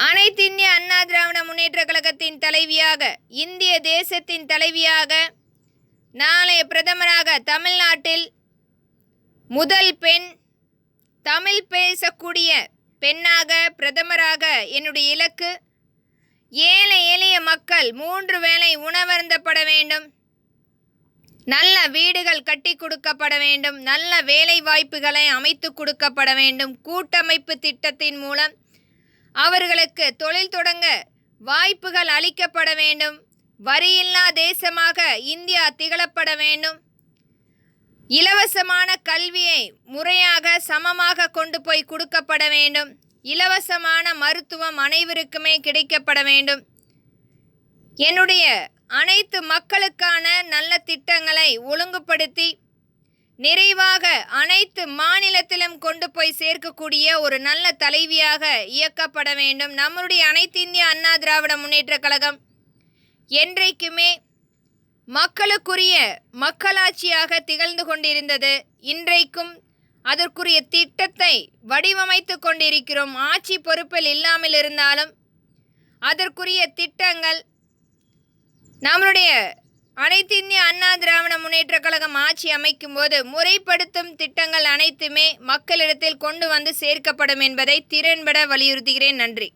அனைத்து இந்திய அண்ணா திராவிட முன்னேற்ற கழகத்தின் தலைவியாக, இந்திய தேசத்தின் தலைவியாக, நாளைய பிரதமராக, தமிழ்நாட்டில் முதல் பெண், தமிழ் பேசக்கூடிய பெண்ணாக பிரதமராக என்னுடைய இலக்கு. ஏழை எளிய மக்கள் 3 வேளை உணவருந்தப்பட வேண்டும். நல்ல வீடுகள் கட்டி கொடுக்கப்பட வேண்டும். நல்ல வேலை வாய்ப்புகளை அமைத்து கொடுக்கப்பட வேண்டும். கூட்டமைப்பு திட்டத்தின் மூலம் அவர்களுக்கு தொழில் தொடங்க வாய்ப்புகள் அளிக்கப்பட வேண்டும். வரியில்லா தேசமாக இந்தியா திகழப்பட வேண்டும். இலவசமான கல்வியை முறையாக சமமாக கொண்டு போய் கொடுக்கப்பட வேண்டும். இலவசமான மருத்துவம் அனைவருக்குமே கிடைக்கப்பட வேண்டும். என்னுடைய அனைத்து மக்களுக்கான நல்ல திட்டங்களை ஒழுங்குபடுத்தி நிறைவாக அனைத்து மாநிலத்திலும் கொண்டு போய் சேர்க்கக்கூடிய ஒரு நல்ல தலைவியாக இயக்கப்பட வேண்டும். நம்முடைய அனைத்து இந்திய அண்ணா திராவிட முன்னேற்ற கழகம் என்றைக்குமே மக்களுக்குரிய மக்களாட்சியாக திகழ்ந்து கொண்டிருந்தது. இன்றைக்கும் அதற்குரிய திட்டத்தை வடிவமைத்து கொண்டிருக்கிறோம். ஆட்சி பொறுப்பில் இல்லாமல் இருந்தாலும் அதற்குரிய திட்டங்கள் நம்முடைய அனைத்து இந்திய அண்ணா திராவிட முன்னேற்ற கழகம் ஆட்சி அமைக்கும் போது முறைப்படுத்தும் திட்டங்கள் அனைத்துமே மக்களிடத்தில் கொண்டு வந்து சேர்க்கப்படும் என்பதை திறன்பட வலியுறுத்துகிறேன். நன்றி.